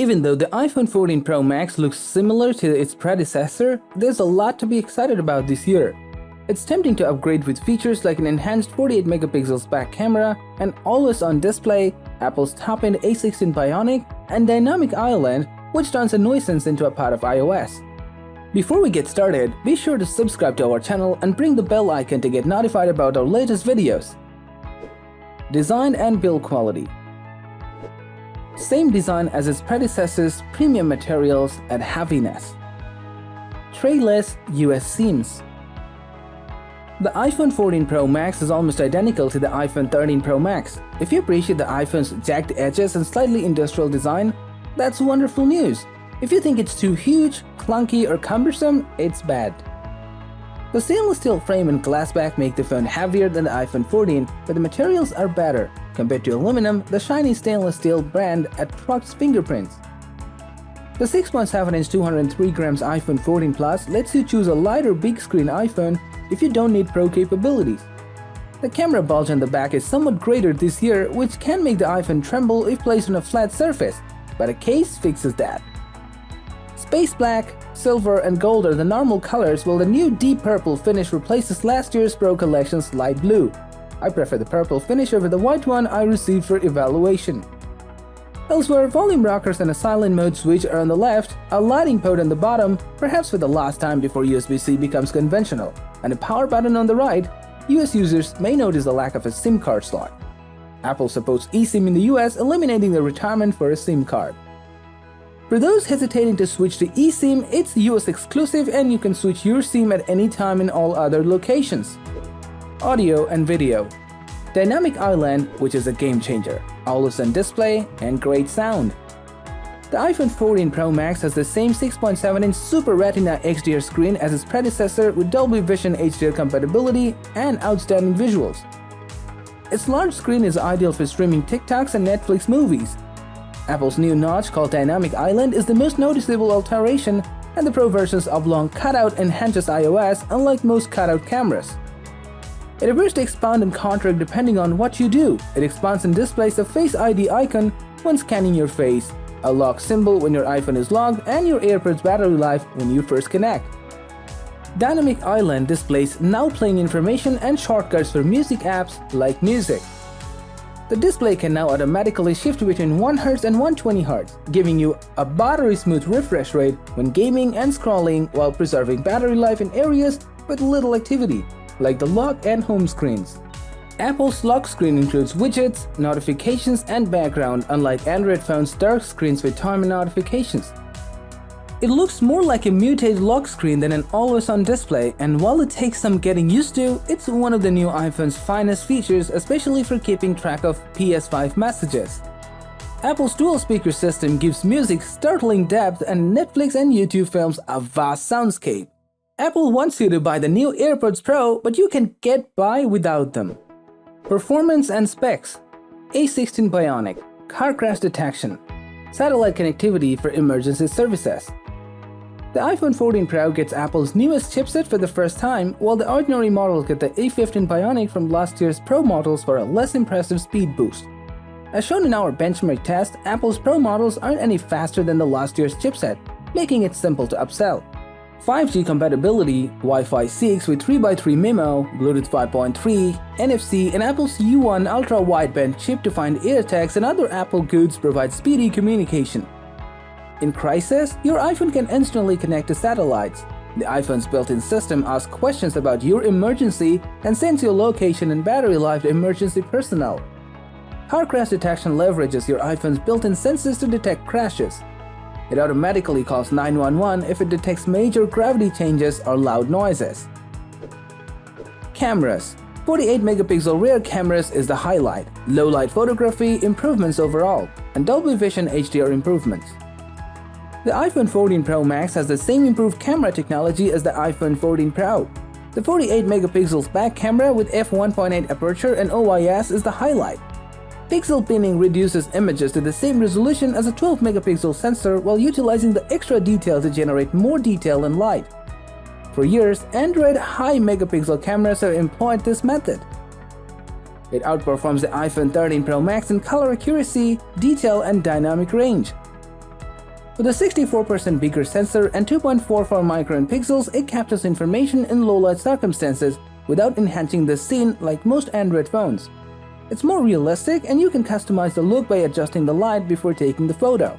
Even though the iPhone 14 Pro Max looks similar to its predecessor, there's a lot to be excited about this year. It's tempting to upgrade with features like an enhanced 48 megapixels back camera, an always-on display, Apple's top-end A16 Bionic, and Dynamic Island, which turns a nuisance into a part of iOS. Before we get started, be sure to subscribe to our channel and ring the bell icon to get notified about our latest videos. Design and build quality. Same design as its predecessors, premium materials and heaviness. Trayless US seams. The iPhone 14 Pro Max is almost identical to the iPhone 13 Pro Max. If you appreciate the iPhone's jagged edges and slightly industrial design, that's wonderful news. If you think it's too huge, clunky or cumbersome, it's bad. The stainless steel frame and glass back make the phone heavier than the iPhone 14, but the materials are better. Compared to aluminum, the shiny stainless steel brand attracts fingerprints. The 6.7-inch 203 grams iPhone 14 Plus lets you choose a lighter big screen iPhone if you don't need Pro capabilities. The camera bulge on the back is somewhat greater this year, which can make the iPhone tremble if placed on a flat surface, but a case fixes that. Space black, silver and gold are the normal colors, while the new deep purple finish replaces last year's Pro Collection's light blue. I prefer the purple finish over the white one I received for evaluation. Elsewhere, volume rockers and a silent mode switch are on the left, a lighting port on the bottom, perhaps for the last time before USB-C becomes conventional, and a power button on the right. US users may notice the lack of a SIM card slot. Apple supports eSIM in the US, eliminating the requirement for a SIM card. For those hesitating to switch to eSIM, it's US exclusive and you can switch your SIM at any time in all other locations. Audio and video. Dynamic Island, which is a game changer, always-on display, and great sound. The iPhone 14 Pro Max has the same 6.7-inch Super Retina XDR screen as its predecessor with Dolby Vision HDR compatibility and outstanding visuals. Its large screen is ideal for streaming TikToks and Netflix movies. Apple's new notch called Dynamic Island is the most noticeable alteration, and the Pro version's oblong cutout enhances iOS unlike most cutout cameras. It appears to expand and contract depending on what you do. It expands and displays a Face ID icon when scanning your face, a lock symbol when your iPhone is locked, and your AirPods battery life when you first connect. Dynamic Island displays now playing information and shortcuts for music apps like Music. The display can now automatically shift between 1Hz and 120Hz, giving you a battery-smooth refresh rate when gaming and scrolling while preserving battery life in areas with little activity, like the lock and home screens. Apple's lock screen includes widgets, notifications, and background, unlike Android phone's dark screens with time and notifications. It looks more like a mutated lock screen than an always-on display, and while it takes some getting used to, it's one of the new iPhone's finest features, especially for keeping track of PS5 messages. Apple's dual-speaker system gives music startling depth and Netflix and YouTube films a vast soundscape. Apple wants you to buy the new AirPods Pro, but you can get by without them. Performance and specs. A16 Bionic, car crash detection, satellite connectivity for emergency services. The iPhone 14 Pro gets Apple's newest chipset for the first time, while the ordinary models get the A15 Bionic from last year's Pro models for a less impressive speed boost. As shown in our benchmark test, Apple's Pro models aren't any faster than the last year's chipset, making it simple to upsell. 5G compatibility, Wi-Fi 6 with 3x3 MIMO, Bluetooth 5.3, NFC, and Apple's U1 ultra-wideband chip to find AirTags and other Apple goods provide speedy communication. In crisis, your iPhone can instantly connect to satellites. The iPhone's built-in system asks questions about your emergency and sends your location and battery life to emergency personnel. Car crash detection leverages your iPhone's built-in sensors to detect crashes. It automatically calls 911 if it detects major gravity changes or loud noises. Cameras. 48 megapixel rear cameras is the highlight, low light photography improvements overall, and Dolby Vision HDR improvements. The iPhone 14 Pro Max has the same improved camera technology as the iPhone 14 Pro. The 48 megapixels back camera with f1.8 aperture and OIS is the highlight. Pixel pinning reduces images to the same resolution as a 12 megapixel sensor while utilizing the extra detail to generate more detail and light. For years, Android high megapixel cameras have employed this method. It outperforms the iPhone 13 Pro Max in color accuracy, detail, and dynamic range. With a 64% bigger sensor and 2.44 micron pixels, it captures information in low-light circumstances without enhancing the scene like most Android phones. It's more realistic and you can customize the look by adjusting the light before taking the photo.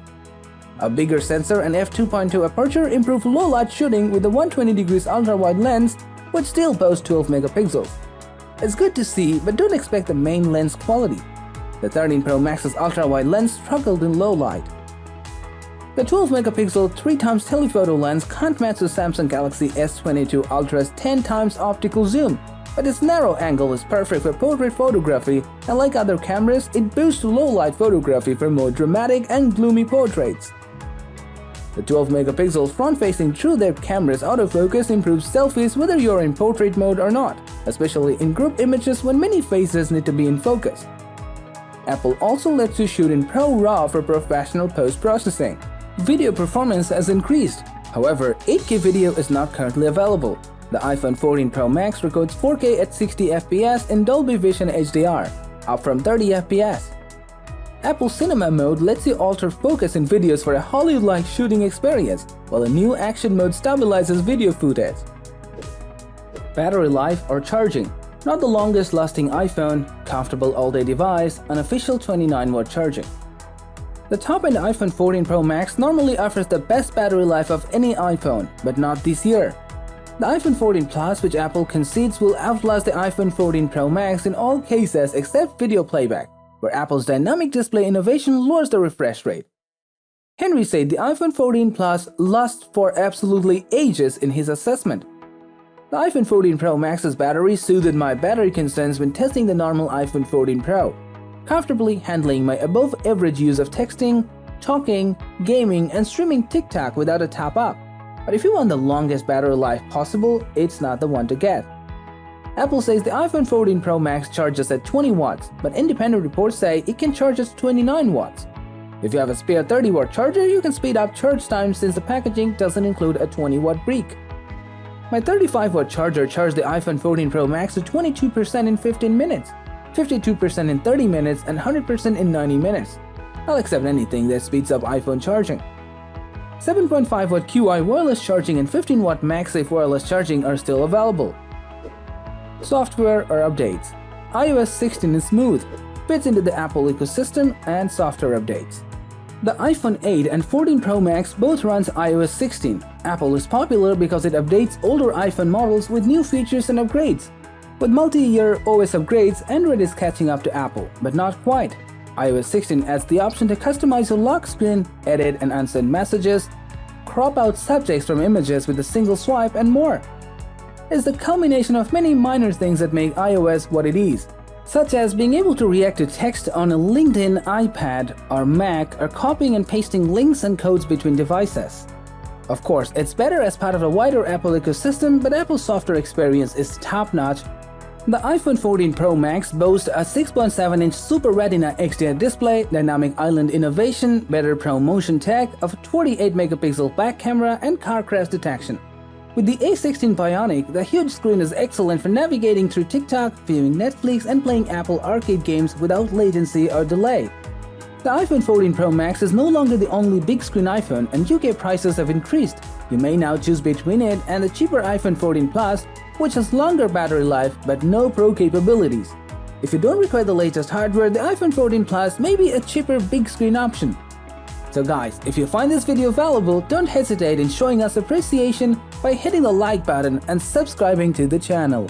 A bigger sensor and f2.2 aperture improve low-light shooting with a 120° ultra-wide lens which still boasts 12 megapixels. It's good to see, but don't expect the main lens quality. The 13 Pro Max's ultra-wide lens struggled in low light. The 12-megapixel 3x telephoto lens can't match the Samsung Galaxy S22 Ultra's 10x optical zoom, but its narrow angle is perfect for portrait photography, and like other cameras, it boosts low-light photography for more dramatic and gloomy portraits. The 12-megapixel front-facing true-depth camera's autofocus improves selfies whether you're in portrait mode or not, especially in group images when many faces need to be in focus. Apple also lets you shoot in Pro RAW for professional post-processing. Video performance has increased. However, 8K video is not currently available. The iPhone 14 Pro Max records 4K at 60 FPS in Dolby Vision HDR, up from 30 FPS. Apple Cinema mode lets you alter focus in videos for a Hollywood-like shooting experience, while a new action mode stabilizes video footage. Battery life or charging. Not the longest-lasting iPhone, comfortable all-day device, unofficial 29-watt charging. The top-end iPhone 14 Pro Max normally offers the best battery life of any iPhone, but not this year. The iPhone 14 Plus, which Apple concedes will outlast the iPhone 14 Pro Max in all cases except video playback, where Apple's dynamic display innovation lowers the refresh rate. Henry said the iPhone 14 Plus lasts for absolutely ages in his assessment. The iPhone 14 Pro Max's battery soothed my battery concerns when testing the normal iPhone 14 Pro, comfortably handling my above-average use of texting, talking, gaming, and streaming TikTok without a top-up. But if you want the longest battery life possible, it's not the one to get. Apple says the iPhone 14 Pro Max charges at 20 watts, but independent reports say it can charge at 29 watts. If you have a spare 30-watt charger, you can speed up charge time since the packaging doesn't include a 20-watt brick. My 35-watt charger charged the iPhone 14 Pro Max to 22% in 15 minutes, 52% in 30 minutes, and 100% in 90 minutes. I'll accept anything that speeds up iPhone charging. 7.5-watt QI wireless charging and 15-watt MagSafe wireless charging are still available. Software or updates. iOS 16 is smooth, fits into the Apple ecosystem, and software updates. The iPhone 8 and 14 Pro Max both runs iOS 16. Apple is popular because it updates older iPhone models with new features and upgrades. With multi-year OS upgrades, Android is catching up to Apple, but not quite. iOS 16 adds the option to customize your lock screen, edit and unsend messages, crop out subjects from images with a single swipe, and more. It's the culmination of many minor things that make iOS what it is, such as being able to react to text on a LinkedIn, iPad, or Mac, or copying and pasting links and codes between devices. Of course, it's better as part of a wider Apple ecosystem, but Apple's software experience is top-notch. The iPhone 14 Pro Max boasts a 6.7-inch Super Retina XDR display, dynamic island innovation, better ProMotion tech, a 48-megapixel back camera, and car crash detection. With the A16 Bionic, the huge screen is excellent for navigating through TikTok, viewing Netflix, and playing Apple Arcade games without latency or delay. The iPhone 14 Pro Max is no longer the only big-screen iPhone, and UK prices have increased. You may now choose between it and the cheaper iPhone 14 Plus, which has longer battery life but no Pro capabilities. If you don't require the latest hardware, the iPhone 14 Plus may be a cheaper big-screen option. So guys, if you find this video valuable, don't hesitate in showing us appreciation by hitting the like button and subscribing to the channel.